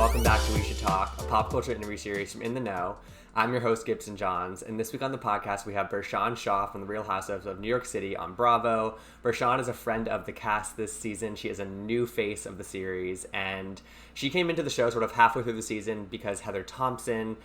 welcome back to We Should Talk, a pop culture interview series from In the Know. I'm your host, Gibson Johns, and this week on the podcast we have Bershan Shaw from The Real Housewives of New York City on Bravo. Bershan is a friend of the cast this season. She is a new face of the series, and she came into the show sort of halfway through the season because Heather Thompson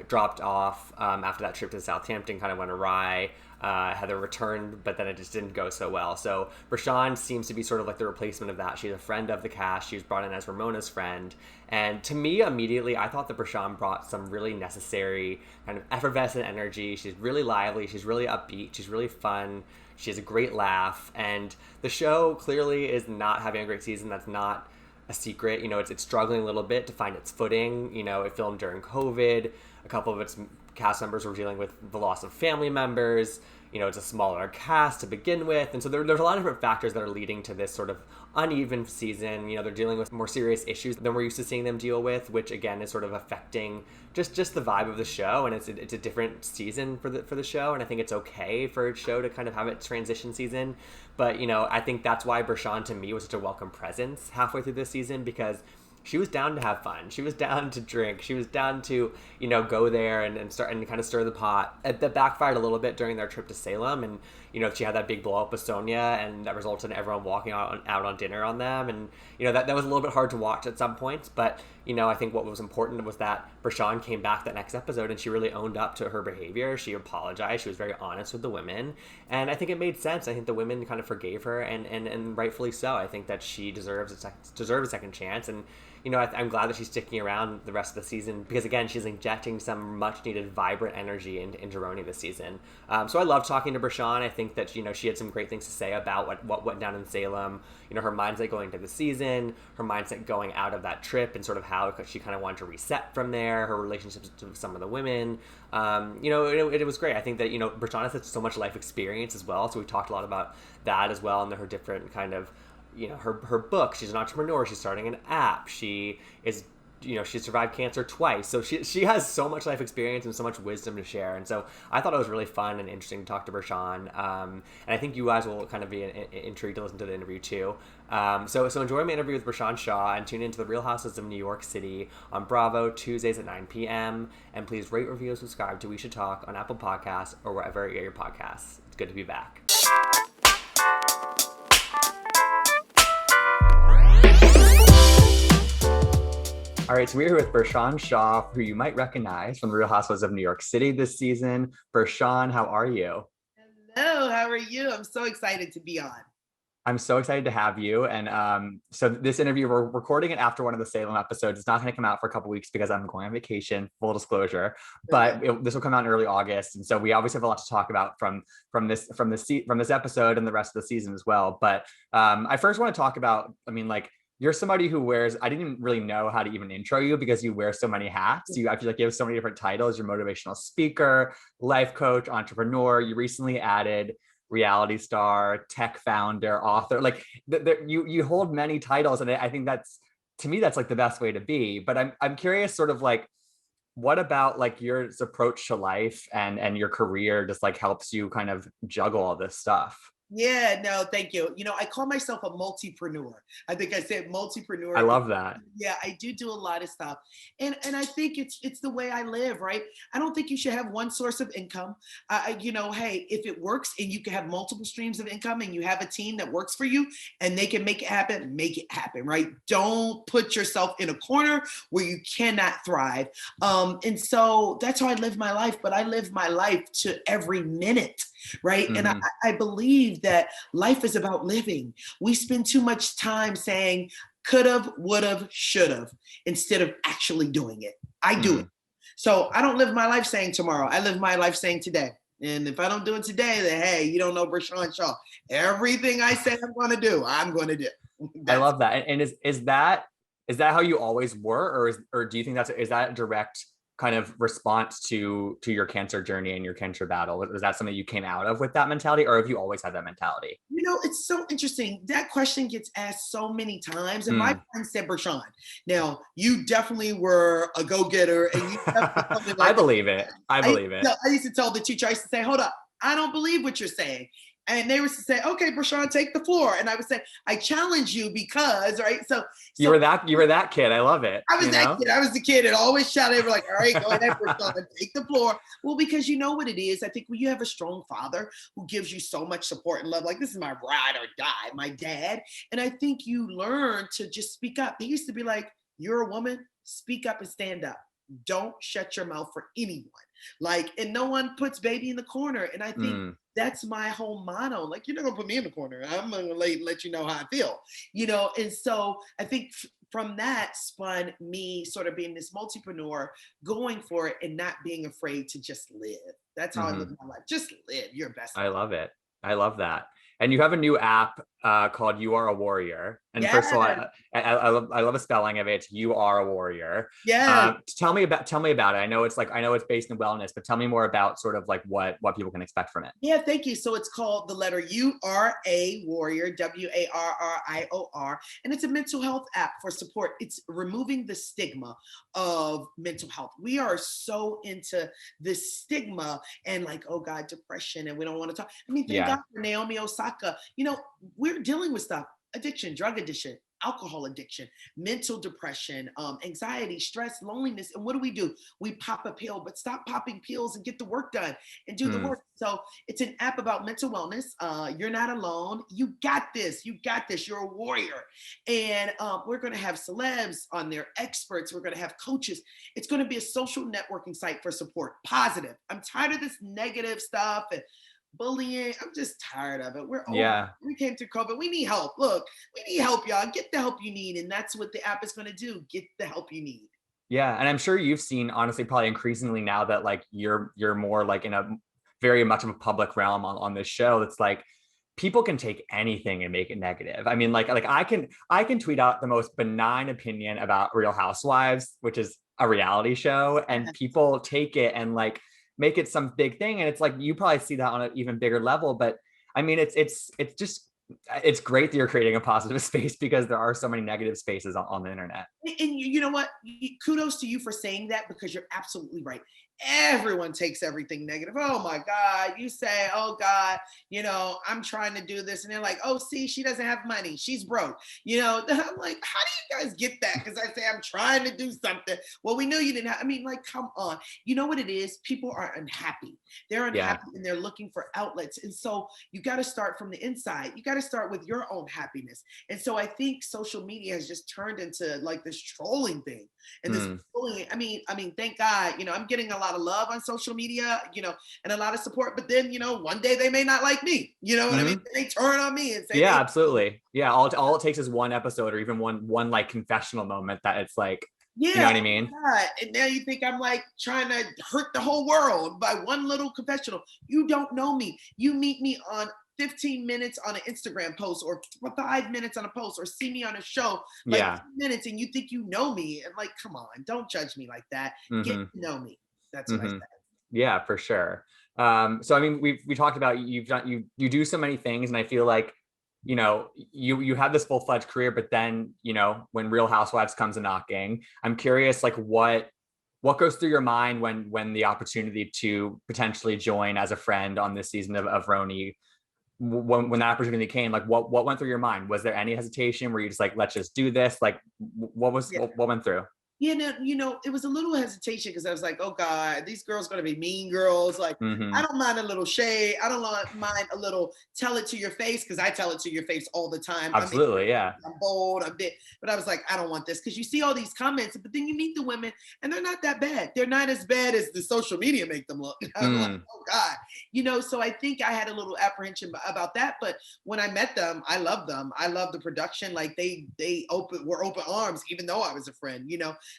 dropped off after that trip to Southampton kind of went awry. Heather returned, but then it just didn't go so well. So Bershan seems to be sort of like the replacement of that. She's a friend of the cast. She was brought in as Ramona's friend. And to me, immediately, I thought that Bershan brought some really necessary kind of effervescent energy. She's really lively. She's really upbeat. She's really fun. She has a great laugh. And the show clearly is not having a great season. That's not a secret. You know, it's struggling a little bit to find its footing. You know, it filmed during COVID. A couple of its cast members were dealing with the loss of family members. You know, it's a smaller cast to begin with. And so there's a lot of different factors that are leading to this sort of uneven season. You know, they're dealing with more serious issues than we're used to seeing them deal with, which again is sort of affecting just the vibe of the show. And it's a different season for the show. And I think it's okay for a show to kind of have its transition season. But, you know, I think that's why Bershan to me was such a welcome presence halfway through this season, because she was down to have fun. She was down to drink. She was down to, you know, go there and start and kind of stir the pot. That backfired a little bit during their trip to Salem. And, you know, she had that big blow up with Sonia, and that resulted in everyone walking out on dinner on them. And, you know, that was a little bit hard to watch at some points. But, you know, I think what was important was that Bershan came back that next episode and she really owned up to her behavior. She apologized. She was very honest with the women. And I think it made sense. I think the women kind of forgave her, and rightfully so. I think that she deserves a second chance. And, you know, I'm glad that she's sticking around the rest of the season because, again, she's injecting some much-needed, vibrant energy into RHONY this season. So I love talking to Bershan. I think that, you know, she had some great things to say about what went down in Salem. You know, her mindset going into the season, her mindset going out of that trip, and sort of how she kind of wanted to reset from there, her relationships with some of the women. You know, it was great. I think that, you know, Bershan has so much life experience as well. So we talked a lot about that as well, and her different kind of, you know, her book. She's an entrepreneur. She's starting an app. She is, you know, she survived cancer twice. So she has so much life experience and so much wisdom to share. And so I thought it was really fun and interesting to talk to Bershan. And I think you guys will kind of be intrigued to listen to the interview too. So enjoy my interview with Bershan Shaw, and tune into The Real Housewives of New York City on Bravo Tuesdays at 9 p.m. And please rate, review, and subscribe to We Should Talk on Apple Podcasts or wherever you get your podcasts. It's good to be back. All right, so we're here with Bershan Shaw, who you might recognize from The Real Housewives of New York City this season. Bershan, how are you? Hello, how are you? I'm so excited to be on. I'm so excited to have you. And so this interview, we're recording it after one of the Salem episodes. It's not going to come out for a couple weeks because I'm going on vacation, full disclosure. But this will come out in early August, and so we obviously have a lot to talk about from this episode and the rest of the season as well. But I first want to talk about, I mean, like, you're somebody who wears, I didn't really know how to even intro you because you wear so many hats. I feel like you have so many different titles. You're motivational speaker, life coach, entrepreneur. You recently added reality star, tech founder, author. Like you hold many titles. And I think to me, that's like the best way to be. But I'm curious sort of like, what about like your approach to life and your career just like helps you kind of juggle all this stuff? Yeah, no, thank you. You know, I call myself a multipreneur. I think I said multipreneur. I love that. Yeah, I do a lot of stuff. And I think it's the way I live, right? I don't think you should have one source of income. You know, hey, if it works and you can have multiple streams of income and you have a team that works for you and they can make it happen, right? Don't put yourself in a corner where you cannot thrive. And so that's how I live my life, but I live my life to every minute. Right. Mm-hmm. And I believe that life is about living. We spend too much time saying could've, would've, should've instead of actually doing it. I do it. So I don't live my life saying tomorrow. I live my life saying today. And if I don't do it today, then hey, you don't know Bershan Shaw. Everything I say I'm going to do, I'm going to do. I love that. And is that how you always were, or do you think is that a direct kind of response to your cancer journey and your cancer battle? Was that something you came out of with that mentality, or have you always had that mentality? You know, it's so interesting. That question gets asked so many times, and my friend said, Bershan, now you definitely were a go-getter, and you definitely I believe it. I believe it. I used to tell the teacher, I used to say, hold up, I don't believe what you're saying. And they would say, okay, Bershan, take the floor. And I would say, I challenge you because, right? So you were that kid. I love it. I was that kid. I was the kid that always shouted. They were like, all right, go ahead, Bershan, take the floor. Well, because you know what it is. I think when you have a strong father who gives you so much support and love, like this is my ride or die, my dad. And I think you learn to just speak up. He used to be like, you're a woman, speak up and stand up. Don't shut your mouth for anyone. Like, and no one puts baby in the corner. And I think that's my whole motto. Like, you're not gonna put me in the corner. I'm gonna let you know how I feel, And so I think from that spun me sort of being this multipreneur, going for it and not being afraid to just live. That's how I live my life. Just live your best life. I love it. I love that. And you have a new app called You Are a Warrior. And Yeah. first of all, I love the spelling of it. It's You Are a Warrior. Yeah. Tell me about it. I know it's based in wellness, but tell me more about sort of like what people can expect from it. Yeah, thank you. So it's called the letter U R A Warrior, WARRIOR, and it's a mental health app for support. It's removing the stigma of mental health. We are so into this stigma and like, oh God, depression, and we don't want to talk. I mean, thank God for Naomi Osaka. We're dealing with stuff, addiction, drug addiction, alcohol addiction, mental depression, anxiety, stress, loneliness. And what do? We pop a pill, but stop popping pills and get the work done and do the work. So it's an app about mental wellness. You're not alone. You got this. You got this. You're a warrior. And we're going to have celebs on there, experts. We're going to have coaches. It's going to be a social networking site for support. Positive. I'm tired of this negative stuff and bullying. I'm just tired of it. We're old. We came through COVID. We need help. Look, we need help, y'all. Get the help you need. And that's what the app is going to do. Get the help you need. Yeah. And I'm sure you've seen, honestly, probably increasingly now that like you're more like in a very much of a public realm on this show. It's like people can take anything and make it negative. I mean, like I can tweet out the most benign opinion about Real Housewives, which is a reality show, and people take it and like make it some big thing. And it's like, you probably see that on an even bigger level, but I mean, it's great that you're creating a positive space because there are so many negative spaces on the internet. And you know what? Kudos to you for saying that, because you're absolutely right. Everyone takes everything negative. Oh my God. You say, oh God, I'm trying to do this. And they're like, oh, see, she doesn't have money. She's broke. I'm like, how do you guys get that? Because I say, I'm trying to do something. Well, we knew you didn't have, like, come on. You know what it is? People are unhappy. They're unhappy and they're looking for outlets. And so you got to start from the inside. You got to start with your own happiness. And so I think social media has just turned into like this trolling thing. And this bullying. I mean, thank God, I'm getting a lot of love on social media, and a lot of support. But then, one day they may not like me. You know what I mean? They turn on me and say, absolutely. Yeah. All it takes is one episode or even one like confessional moment that it's like, you know what I mean? God. And now you think I'm like trying to hurt the whole world by one little confessional. You don't know me. You meet me on 15 minutes on an Instagram post or 5 minutes on a post, or see me on a show like 2 minutes, and you think you know me. And like, come on, don't judge me like that. Get to know me. That's what I said. Yeah, for sure. So I mean, we talked about you do so many things, and I feel like you have this full-fledged career, but then when Real Housewives comes a knocking, I'm curious, like what goes through your mind when the opportunity to potentially join as a friend on this season of RHONY, when that opportunity came, like what went through your mind? Was there any hesitation? Were you just like, let's just do this? Like what went through? It was a little hesitation because I was like, oh God, these girls going to be mean girls. Like, I don't mind a little shade. I don't mind a little tell it to your face, because I tell it to your face all the time. Absolutely, I'm bold, I'm big. But I was like, I don't want this, because you see all these comments, but then you meet the women and they're not that bad. They're not as bad as the social media make them look. I'm like, oh God. So I think I had a little apprehension about that. But when I met them, I loved them. I love the production. Like they were open arms, even though I was a friend,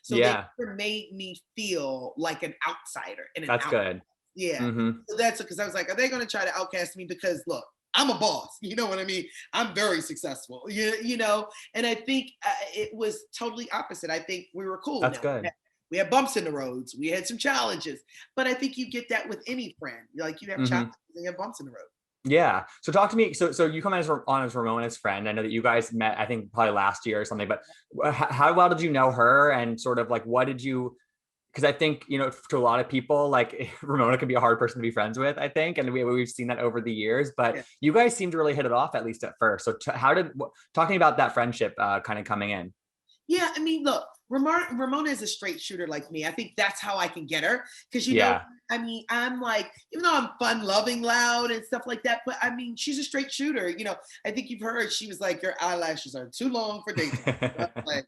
So they never made me feel like an outsider. That's good. Yeah. So that's because I was like, are they going to try to outcast me? Because look, I'm a boss. You know what I mean? I'm very successful. And I think it was totally opposite. I think we were cool. That's good. We had bumps in the roads. We had some challenges. But I think you get that with any friend. Like, you have challenges and you have bumps in the road. Yeah. So talk to me. So you come on as Ramona's friend. I know that you guys met, I think probably last year or something, but how well did you know her, and sort of like, what did you because I think, to a lot of people, like Ramona can be a hard person to be friends with, I think. And we've seen that over the years, but Yeah. you guys seem to really hit it off, at least at first. So talking about that friendship kind of coming in. Yeah, I mean, look, Ramona is a straight shooter like me. I think that's how I can get her. Because, Yeah. I mean, I'm like, even though I'm fun loving, loud, and stuff like that, but I mean, she's a straight shooter. I think you've heard she was like, your eyelashes are too long for daytime. Like,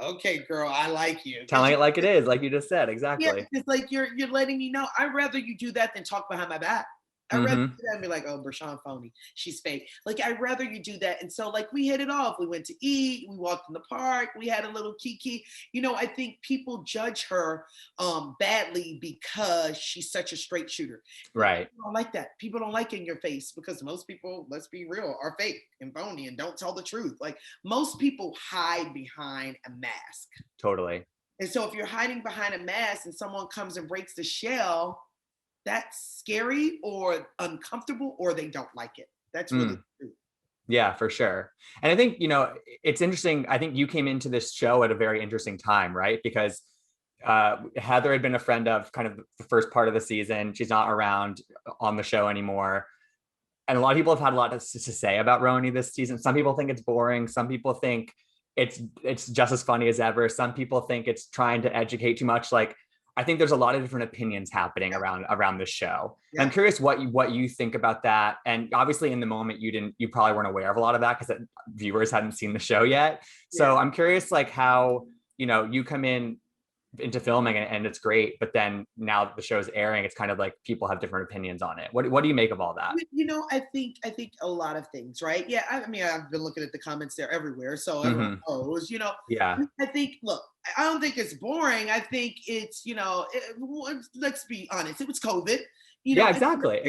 okay, girl, I like you. Telling it like it is, like you just said. Yeah, Exactly. it's like you're letting me know. I'd rather you do that than talk behind my back. I'd rather do that and be like, oh, Bershan phony. She's fake. Like, I'd rather you do that. And so, like, we hit it off. We went to eat. We walked in the park. We had a little kiki. I think people judge her badly because she's such a straight shooter. Right. People don't like that. People don't like in your face because most people, let's be real, are fake and phony and don't tell the truth. Like, most people hide behind a mask. Totally. And so if you're hiding behind a mask and someone comes and breaks the shell, that's scary or uncomfortable, or they don't like it. That's really true. Yeah, for sure. And I think, it's interesting. I think you came into this show at a very interesting time, right? Because Heather had been a friend of kind of the first part of the season. She's not around on the show anymore. And a lot of people have had a lot to say about RHONY this season. Some people think it's boring. Some people think it's just as funny as ever. Some people think it's trying to educate too much. Like, I think there's a lot of different opinions happening around the show. Yeah. I'm curious what you think about that. And obviously in the moment you probably weren't aware of a lot of that because viewers hadn't seen the show yet. So I'm curious like how, you come into filming and it's great, but then now that the show's airing, it's kind of like people have different opinions on it. What do you make of all that? I think a lot of things, right? Yeah, I mean, I've been looking at the comments there everywhere, so everyone knows. Yeah. I think, look, I don't think it's boring. I think it's, let's be honest, it was COVID. Yeah, exactly.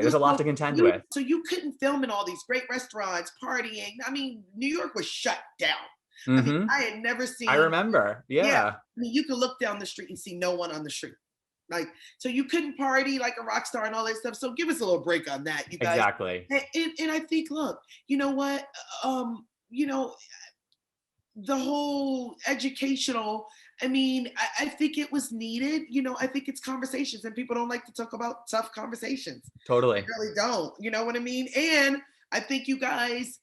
There's a lot to contend with. So you couldn't film in all these great restaurants, partying. I mean, New York was shut down. I mean, I had never seen. I remember. Yeah. I mean, you could look down the street and see no one on the street. Like, so you couldn't party like a rock star and all that stuff. So give us a little break on that, you guys. Exactly. And I think, look, you know what? The whole educational, I mean, I think it was needed. I think it's conversations, and people don't like to talk about tough conversations. Totally. They really don't. You know what I mean? And I think you guys,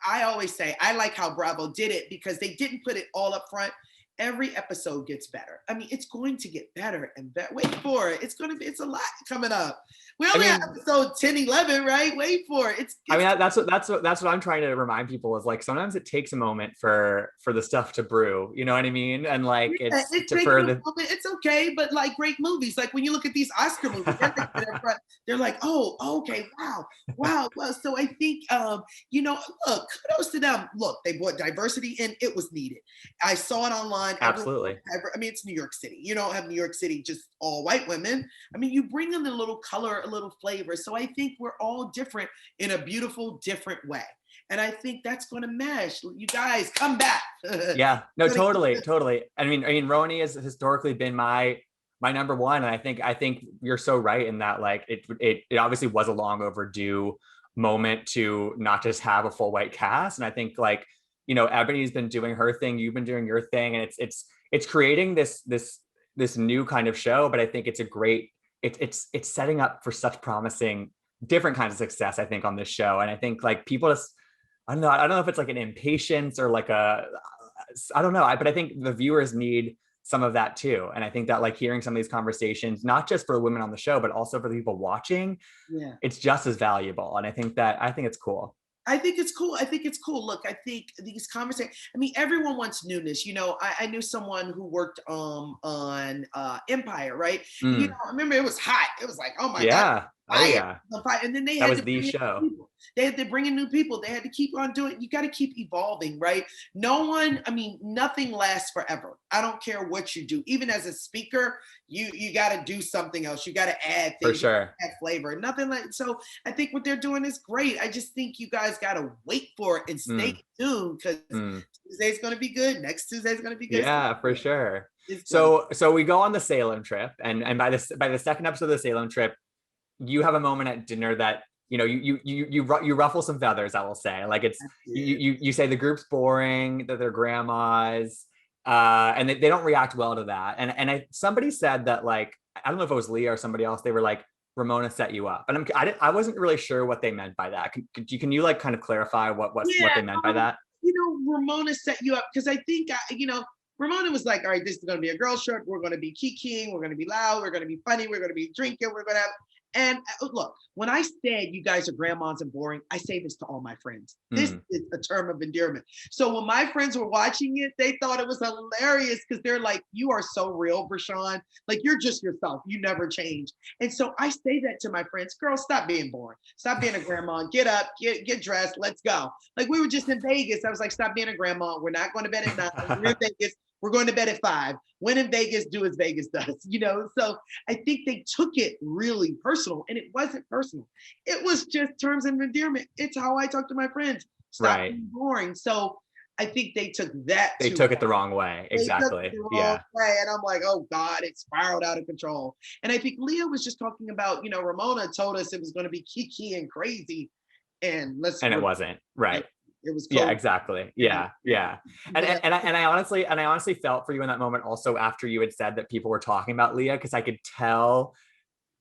I always say, I like how Bravo did it because they didn't put it all up front. Every episode gets better. I mean, it's going to get better and better. Wait for it. It's a lot coming up. We only have episode 10, 11, right? Wait for it. That's what I'm trying to remind people is like, sometimes it takes a moment for the stuff to brew, you know what I mean? And like, it's okay, but like great movies, like when you look at these Oscar movies, they're like, oh, okay, wow. Well, so I think, look, kudos to them. Look, they brought diversity in. It was needed. I saw it online. Absolutely. I mean, it's New York City. You don't have New York City just all white women. I mean, you bring in a little color, a little flavor. So I think we're all different in a beautiful, different way. And I think that's going to mesh. You guys come back. Yeah, no, totally. I mean, RHONY has historically been my number one. And I think you're so right in that, like, it obviously was a long overdue moment to not just have a full white cast. And I think like, Ebony's been doing her thing, you've been doing your thing, and it's creating this new kind of show. But I think it's a great, it's setting up for such promising different kinds of success, I think, on this show. And I think like people just, I don't know if it's like an impatience or like I don't know, but I think the viewers need some of that too. And I think that like hearing some of these conversations, not just for the women on the show, but also for the people watching, it's just as valuable. And I think it's cool. I think it's cool. Look, I think these conversations, I mean, everyone wants newness. I knew someone who worked on Empire, right? I remember it was hot. It was like, oh my God. Oh yeah. And then that was the show. They had to bring in new people. They had to keep on doing. You got to keep evolving, right? Nothing lasts forever. I don't care what you do. Even as a speaker, you got to do something else. You got to add things. For sure. Add flavor. Nothing like. So I think what they're doing is great. I just think you guys got to wait for it and stay tuned because Tuesday's going to be good. Next Tuesday's going to be good. Yeah, for sure. So we go on the Salem trip, and by the second episode of the Salem trip, you have a moment at dinner that you ruffle some feathers, I will say. Like, it's you say the group's boring, that they're grandmas, And they don't react well to that. And somebody said that, like, I don't know if it was Leah or somebody else, they were like, Ramona set you up. And I wasn't really sure what they meant by that. Can you like kind of clarify what Yeah, they meant by that? Ramona set you up because I think, Ramona was like, all right, this is going to be a girl trip. We're going to be kikiing. We're going to be loud. We're going to be funny. We're going to be drinking. We're going to have. And look, when I said you guys are grandmas and boring, I say this to all my friends. This is a term of endearment. So when my friends were watching it, they thought it was hilarious because they're like, you are so real, Bershan. Like, you're just yourself. You never change. And so I say that to my friends, girls, stop being boring. Stop being a grandma. Get up, get dressed. Let's go. Like, we were just in Vegas. I was like, stop being a grandma. We're not going to bed at 9. We're in Vegas. We're going to bed at 5. When in Vegas, do as Vegas does, So I think they took it really personal, and it wasn't personal. It was just terms of endearment. It's how I talk to my friends. Stop being boring. So I think they took that. They took it the wrong way. Exactly. Yeah. Way. And I'm like, oh God, it spiraled out of control. And I think Leah was just talking about, Ramona told us it was going to be kiki and crazy, and it wasn't. Right. It was cool. Yeah, exactly. Yeah. And I honestly felt for you in that moment also after you had said that people were talking about Leah, because I could tell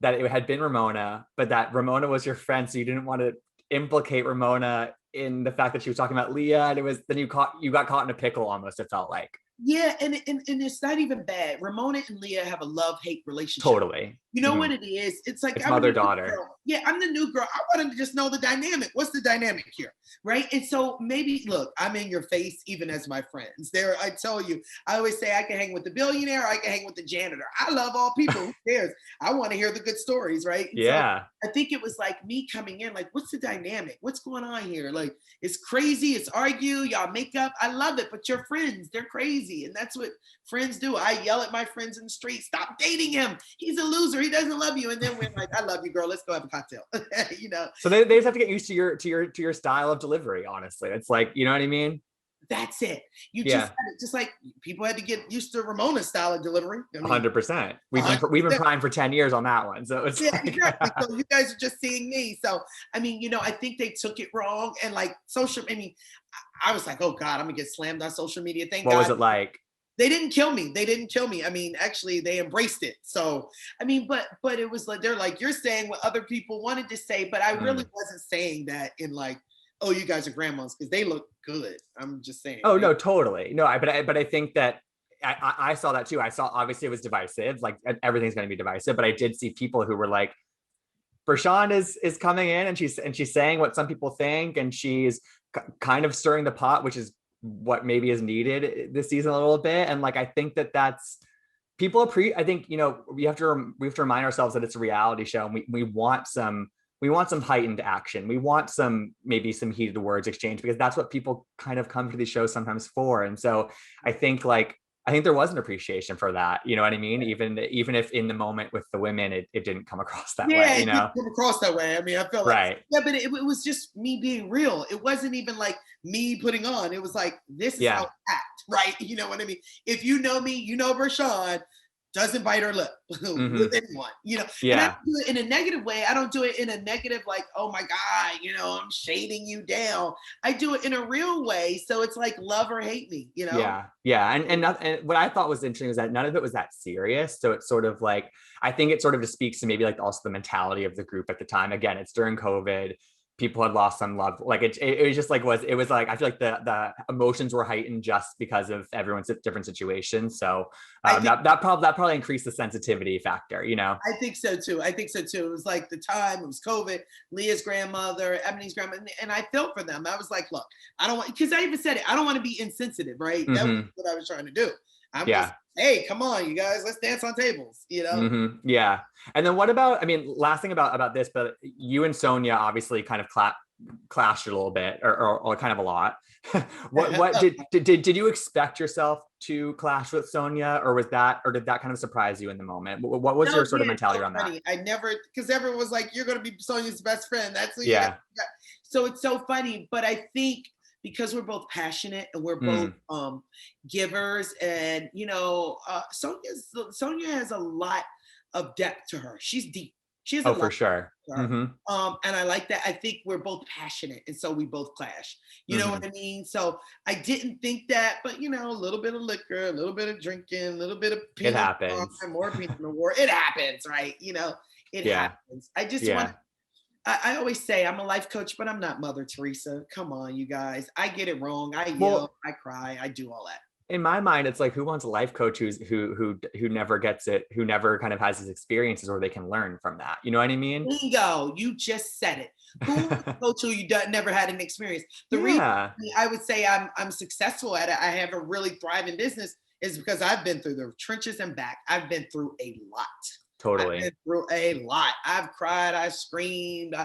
that it had been Ramona, but that Ramona was your friend, so you didn't want to implicate Ramona in the fact that she was talking about Leah, and then you got caught in a pickle almost, it felt like. Yeah, and it's not even bad. Ramona and Leah have a love-hate relationship. Totally. You know what it is? It's like, it's mother-daughter. Yeah, I'm the new girl. I wanted to just know the dynamic. What's the dynamic here? Right? And so maybe, look, I'm in your face even as my friends. I tell you, I always say I can hang with the billionaire, I can hang with the janitor. I love all people. Who cares? I want to hear the good stories, right? And yeah. So I think it was like me coming in, like, what's the dynamic? What's going on here? Like, it's crazy. It's argue. Y'all make up. I love it. But your friends, they're crazy. And that's what friends do. I yell at my friends in the street, stop dating him. He's a loser. He doesn't love you. And then we're like, I love you, girl. Let's go have a cocktail. So they just have to get used to your style of delivery. Honestly, it's like, you know what I mean? That's it. Just like people had to get used to Ramona's style of delivery. 100%. We've been primed for 10 years on that one. So it's exactly. So you guys are just seeing me. So I mean, I think they took it wrong, and like I was like, oh God, I'm gonna get slammed on social media. Thank God. What was it like? They didn't kill me. I mean, actually, they embraced it. So, I mean, but it was like, they're like, you're saying what other people wanted to say, but I really wasn't saying that in like, oh, you guys are grandmas, because they look good. I'm just saying. Oh, no, totally. No, but I think that I saw that too. I saw, obviously it was divisive, like everything's going to be divisive, but I did see people who were like, Bershan is coming in and she's saying what some people think, and she's kind of stirring the pot, which is what maybe is needed this season a little bit. And like, I think that's people I think, we have to remind ourselves that it's a reality show, and we want some heightened action. We want maybe some heated words exchange, because that's what people kind of come to these shows sometimes for. And so I think there was an appreciation for that. You know what I mean? Even if in the moment with the women, it didn't come across that way. Yeah, it didn't come across that way. I mean, I felt like, right. Yeah, but it was just me being real. It wasn't even like me putting on. It was like, this is how I act, right? You know what I mean? If you know me, you know Bershan doesn't bite her lip with anyone, Yeah. And I don't do it in a negative way. I don't do it in a negative, like, oh my God, I'm shading you down. I do it in a real way. So it's like, love or hate me, Yeah. And what I thought was interesting is that none of it was that serious. So it's sort of like, I think it sort of just speaks to maybe like also the mentality of the group at the time. Again, it's during COVID. People had lost some love. Like it was just like, it was like, I feel like the emotions were heightened just because of everyone's different situations. So that probably increased the sensitivity factor, I think so too. It was like the time, it was COVID, Leah's grandmother, Ebony's grandmother, and I felt for them. I was like, look, I don't want, because I even said it, I don't want to be insensitive, right? That was what I was trying to do. I'm just, hey, come on, you guys, let's dance on tables, Yeah. And then what about, last thing about this, but you and Sonia obviously kind of clashed a little bit or kind of a lot. what did you expect yourself to clash with Sonia, or did that kind of surprise you in the moment? What was your sort of mentality around that? I never, because everyone was like, you're going to be Sonia's best friend. That's what So it's so funny, but I think because we're both passionate and we're both givers, and Sonia has a lot of depth to her. She's deep. She has a Oh, for lot. sure. Mm-hmm. And I like that. I think we're both passionate, and so we both clash. You know Mm-hmm. what I mean? So I didn't think that, but a little bit of liquor, a little bit of drinking, a little bit of It Pinot Noir, happens. more Pinot Noir. It happens, right? It Yeah. happens. I just want. Yeah. I always say I'm a life coach, but I'm not Mother Teresa. Come on, you guys. I get it wrong. I yell, Well, I cry, I do all that. in my mind, it's like, who wants a life coach who never gets it, who never kind of has his experiences where they can learn from that. You know what I mean? Bingo, you just said it. Who wants to coach who never had an experience? The reason Yeah. I would say I'm successful at it, I have a really thriving business, is because I've been through the trenches and back. I've been through a lot. I've been Totally. through a lot. I've cried, I've screamed.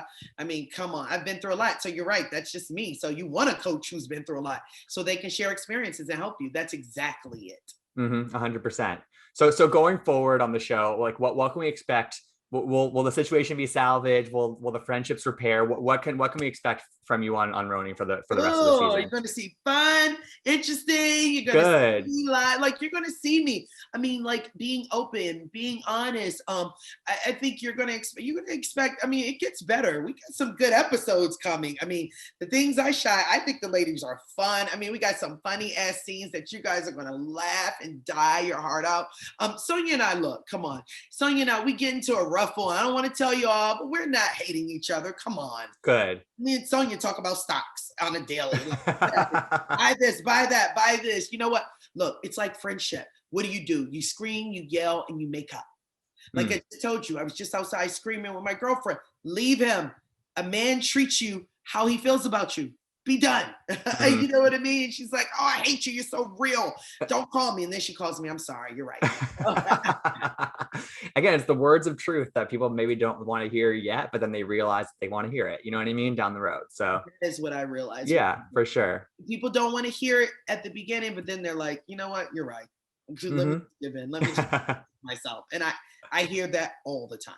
Come on. I've been through a lot. So you're right. That's just me. So you want a coach who's been through a lot so they can share experiences and help you. That's exactly it. 100%. So going forward on the show, like what can we expect? Will the situation be salvaged? Will the friendships repair? What can we expect from you on RHONY for the rest of the Oh, you're season? going to see fun, interesting. You're going to see Good. me live. Like, you're going to see me. Like, being open, being honest. I think you're going to expect. It gets better. We got some good episodes coming. The things I shot, I think the ladies are fun. We got some funny ass scenes that you guys are going to laugh and die your heart out. Sonia and I, look, come on. Sonia and I, we get into a rough one. I don't want to tell you all, but we're not hating each other. Come on. Good. Me and Sonia talk about stocks on a daily. Buy this, buy that, buy this. You know what? Look, it's like friendship. What do? You scream, you yell, and you make up. Like I just told you, I was just outside screaming with my girlfriend. Leave him. A man treats you how he feels about you. Be done. You know what I mean? She's like, oh, I hate you. You're so real. Don't call me. And then she calls me. I'm sorry. You're right. Again, it's the words of truth that people maybe don't want to hear yet, but then they realize that they want to hear it. You know what I mean? Down the road. So that is what I realized. yeah, for sure. People don't want to hear it at the beginning, but then they're like, you know what? You're right. Let me give in. Let me myself. And I hear that all the time.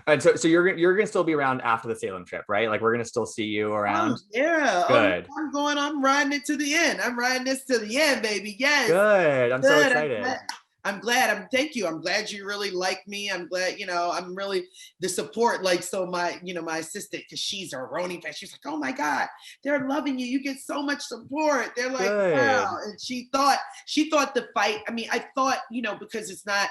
And so you're gonna still be around after the Salem trip, right? Like, we're gonna still see you around. Oh, yeah. Good. I'm riding it to the end. I'm riding this to the end, baby. Yes. Good. I'm so excited. I'm glad. Thank you. I'm glad you really like me. I'm glad, I'm really the support. Like, so my assistant, because she's a RHONY fan, she's like, oh my God, they're loving you. You get so much support. They're like, Good. wow. And she thought the fight, I thought, because it's not,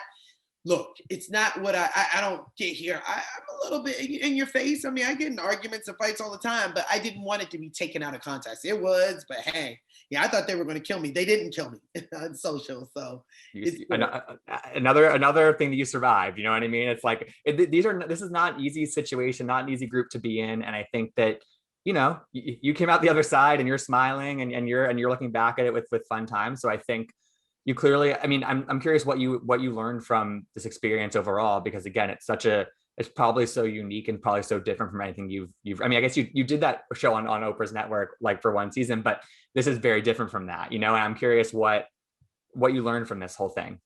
look, it's not what I don't get here. I'm a little bit in your face. I get in arguments and fights all the time, but I didn't want it to be taken out of context. It was, but hey, yeah, I thought they were going to kill me. They didn't kill me on social. So another thing that you survived. You know what I mean? It's like, this is not an easy situation, not an easy group to be in. And I think that, you came out the other side and you're smiling and you're looking back at it with fun times. So I think you clearly, I'm curious what you learned from this experience overall, because again, it's probably so unique and probably so different from anything you've I guess you did that show on Oprah's network, like, for one season, but this is very different from that, and I'm curious what you learned from this whole thing.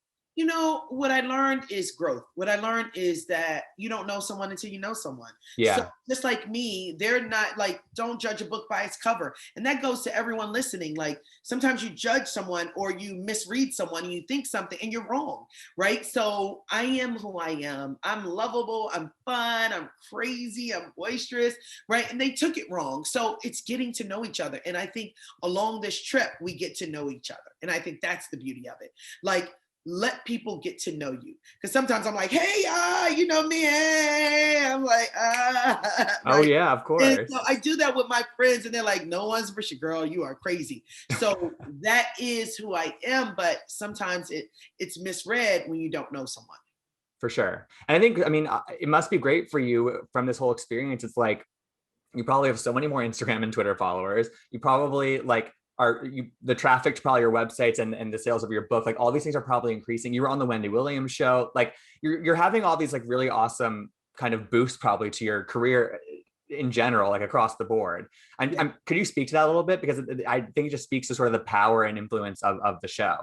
What I learned is growth. What I learned is that you don't know someone until you know someone. Yeah. So just like me, they're not like, don't judge a book by its cover. And that goes to everyone listening. Like, sometimes you judge someone or you misread someone and you think something and you're wrong, right? So I am who I am. I'm lovable. I'm fun. I'm crazy. I'm boisterous, right? And they took it wrong. So it's getting to know each other. And I think along this trip, we get to know each other. And I think that's the beauty of it. Like, let people get to know you. Because sometimes I'm like, hey, you know me, hey. I'm like, right? Oh yeah, of course. And so I do that with my friends and they're like, no one's Bershan, girl, you are crazy. So that is who I am, but sometimes it's misread when you don't know someone. For sure. And I think, it must be great for you from this whole experience. It's like, you probably have so many more Instagram and Twitter followers. You probably the traffic to probably your websites and the sales of your book, like, all these things are probably increasing. You were on the Wendy Williams show. Like, you're having all these like really awesome kind of boosts probably to your career in general, like across the board. Could you speak to that a little bit? Because I think it just speaks to sort of the power and influence of the show.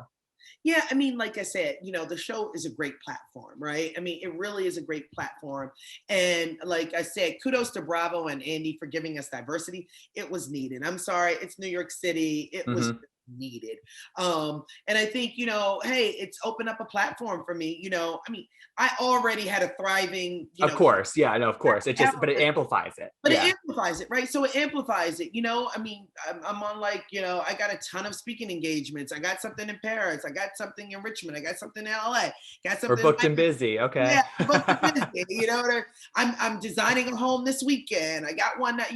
Yeah, like I said, the show is a great platform, right? It really is a great platform. And like I said, kudos to Bravo and Andy for giving us diversity. It was needed. I'm sorry, it's New York City. It was needed. And I think, hey, it's opened up a platform for me. I mean, I already had a thriving, Of course. Yeah, no, of course. But it amplifies it. But Yeah. it amplifies it, right? So it amplifies it, I mean, I'm on like, I got a ton of speaking engagements. I got something in Paris. I got something in Richmond. I got something in LA. Got We're something in booked and busy. Okay. yeah, booked and busy. I'm designing a home this weekend. I got one that,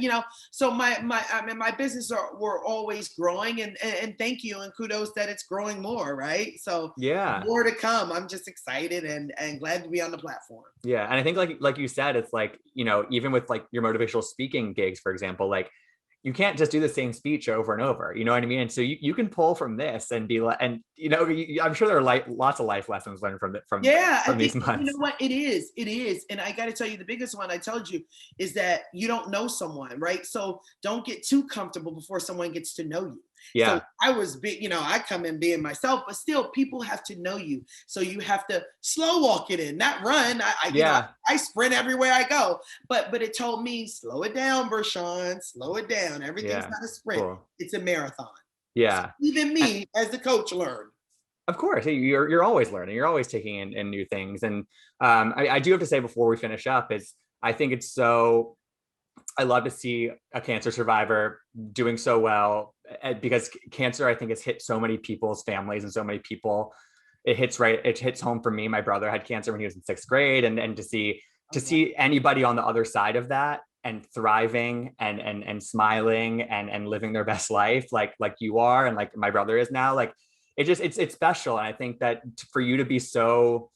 so my business were always growing, and thank you and kudos that it's growing more, right? So Yeah. more to come. I'm just excited and glad to be on the platform. Yeah. And I think like you said, it's like, even with like your motivational speaking gigs, for example, like you can't just do the same speech over and over, you know what I mean? And so you can pull from this and be like, and I'm sure there are lots of life lessons learned from Yeah, I these think, months. what it is. And I got to tell you, the biggest one I told you is that you don't know someone, right? So don't get too comfortable before someone gets to know you. Yeah. So I was big, I come in being myself, but still people have to know you. So you have to slow walk it in, not run. I sprint everywhere I go, but it told me, slow it down, Bershan, slow it down. Everything's not a sprint. Cool. It's a marathon. Yeah. So even me as the coach learned. Of course, you're always learning. You're always taking in new things. And I do have to say before we finish up is I think it's so, I love to see a cancer survivor doing so well, because cancer, I think, has hit so many people's families and so many people. It hits home for me. My brother had cancer when he was in 6th grade, and to see anybody on the other side of that and thriving and smiling and living their best life like you are and like my brother is now, like it's special. And I think that for you to be so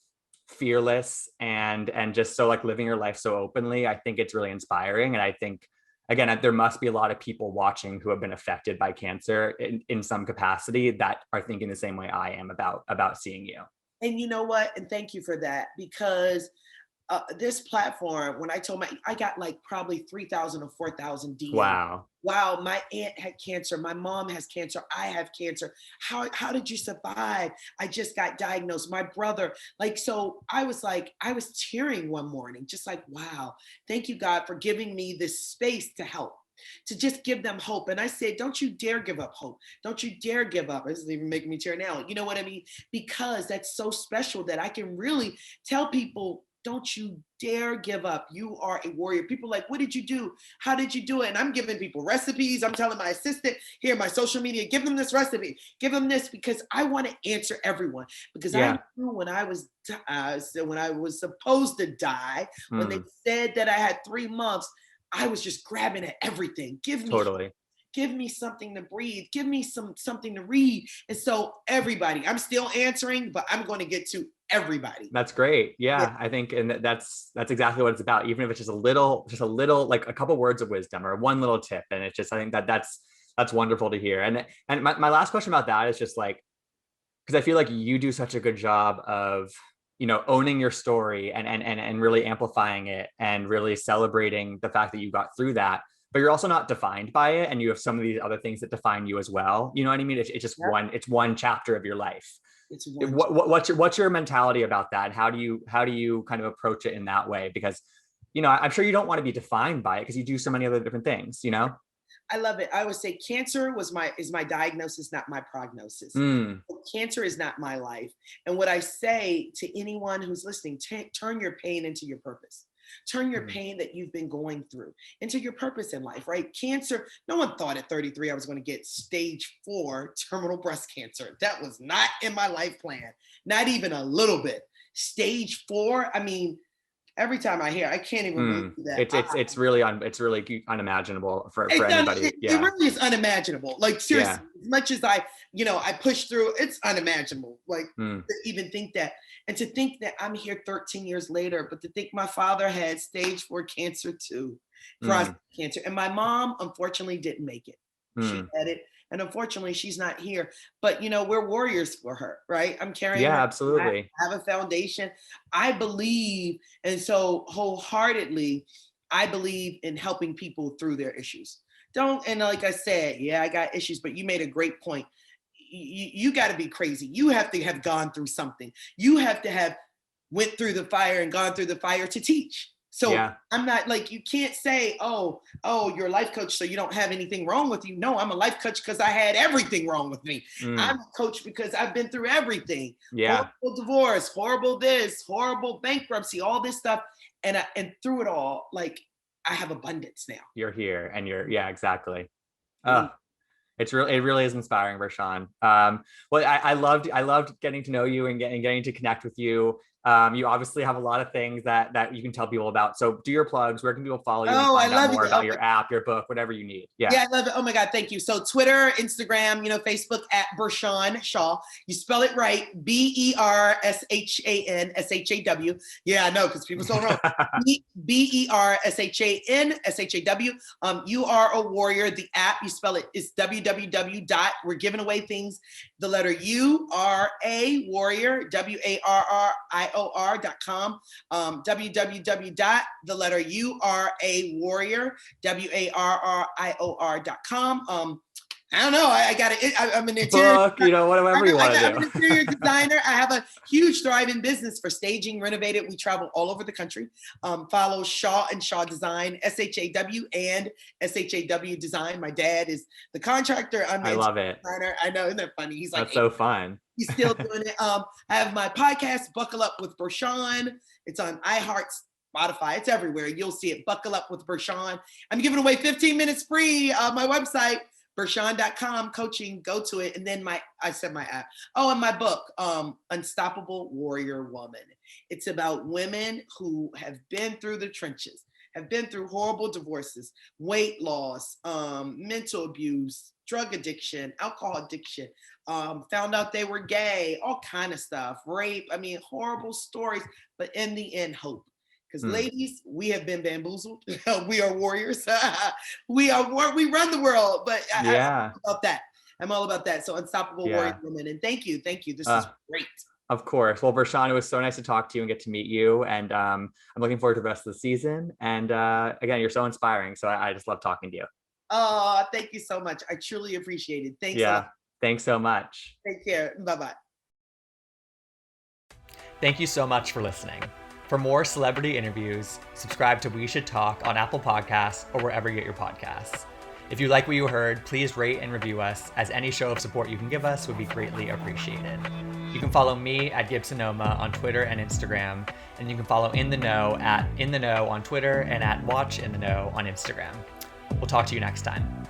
fearless and just so like living your life so openly, I think it's really inspiring. And I think, again, there must be a lot of people watching who have been affected by cancer in some capacity that are thinking the same way I am about seeing you. And you know what? And thank you for that, because this platform, when I told I got like probably 3,000 or 4,000 DMs. Wow, my aunt had cancer. My mom has cancer. I have cancer. How did you survive? I just got diagnosed. My brother, so I was tearing one morning, just like, wow, thank you, God, for giving me this space to help, to just give them hope. And I said, don't you dare give up hope. Don't you dare give up. This is even making me tear now. You know what I mean? Because that's so special that I can really tell people, don't you dare give up. You are a warrior. People are like, what did you do? How did you do it? And I'm giving people recipes. I'm telling my assistant here, my social media, give them this recipe, give them this, because I want to answer everyone. Because I knew when I was supposed to die, when they said that I had 3 months, I was just grabbing at everything. Give me something to breathe. Give me something to read. And so everybody, I'm still answering, but I'm going to get to everybody. That's great. Yeah. I think, and that's exactly what it's about. Even if it's just a little, like a couple words of wisdom or one little tip. And it's just, I think that's wonderful to hear. And my last question about that is just like, because I feel like you do such a good job of, owning your story and really amplifying it and really celebrating the fact that you got through that. But you're also not defined by it, and you have some of these other things that define you as well. You know what I mean? It's just one chapter of your life. What's your mentality about that? How do you kind of approach it in that way? Because, I'm sure you don't want to be defined by it because you do so many other different things, I love it. I always say cancer is my diagnosis, not my prognosis. Cancer is not my life. And what I say to anyone who's listening, turn your pain into your purpose. Turn your pain that you've been going through into your purpose in life, right? Cancer, no one thought at 33 I was going to get stage 4 terminal breast cancer. That was not in my life plan, not even a little bit. Stage 4, I mean, every time I hear, I can't even believe that. It's really unimaginable for anybody. It really is unimaginable. Like seriously, as much as I push through, it's unimaginable. Like to even think that, and to think that I'm here 13 years later, but to think my father had stage 4 cancer too, prostate cancer, and my mom unfortunately didn't make it. She had it. And unfortunately, she's not here. But, we're warriors for her, right? I'm carrying her. Absolutely. I have a foundation. I believe, and so wholeheartedly, I believe in helping people through their issues. And like I said, I got issues, but you made a great point. You got to be crazy. You have to have gone through something. You have to have went through the fire and gone through the fire to teach. So Yeah. I'm not like, you can't say, oh, you're a life coach, so you don't have anything wrong with you. No, I'm a life coach because I had everything wrong with me. I'm a coach because I've been through everything. Yeah. Horrible divorce, horrible this, horrible bankruptcy, all this stuff. And through it all, like, I have abundance now. You're here and yeah, exactly. Mm. It really is inspiring, Bershan. Well, I loved getting to know you and getting to connect with you. You obviously have a lot of things that you can tell people about. So do your plugs. Where can people follow you and find out more about your app, your book, whatever you need? Yeah, I love it. Oh my God, thank you. So Twitter, Instagram, Facebook at Bershan Shaw. You spell it right, Bershan Shaw. Yeah, I know, because people so wrong. Bershan Shaw. You are a warrior. The app, you spell it, is www. We're giving away things. The letter U R A warrior, WARRIOR.com. www. The letter U R A warrior, WARRIOR.com. I don't know. I got it. I'm an interior book, whatever you want to do. I'm an interior designer. I have a huge thriving business for staging, renovated. We travel all over the country. Follow Shaw and Shaw Design, SHAW and SHAW Design. My dad is the contractor. I love it. Designer. I know, isn't that funny? He's like, that's so fun. He's still doing it. I have my podcast, Buckle Up with Bershan. It's on iHeart, Spotify. It's everywhere. You'll see it. Buckle Up with Bershan. I'm giving away 15 minutes free. My website, Bershan.com, coaching. Go to it. And then my app. Oh, and my book, Unstoppable Warrior Woman. It's about women who have been through the trenches, have been through horrible divorces, weight loss, mental abuse, drug addiction, alcohol addiction, found out they were gay, all kind of stuff, rape. I mean, horrible stories, but in the end, hope. Because ladies, we have been bamboozled. We are warriors. We run the world. But I'm all about that. So Unstoppable Warrior Woman. And thank you. This is great. Of course. Well, Bershan, it was so nice to talk to you and get to meet you. And I'm looking forward to the rest of the season. And again, you're so inspiring. So I just love talking to you. Oh, thank you so much. I truly appreciate it. Thanks. Yeah. Thanks so much. Take care. Bye-bye. Thank you so much for listening. For more celebrity interviews, subscribe to We Should Talk on Apple Podcasts or wherever you get your podcasts. If you like what you heard, please rate and review us, as any show of support you can give us would be greatly appreciated. You can follow me at Gibsonoma on Twitter and Instagram, and you can follow In The Know at In The Know on Twitter and at Watch In The Know on Instagram. We'll talk to you next time.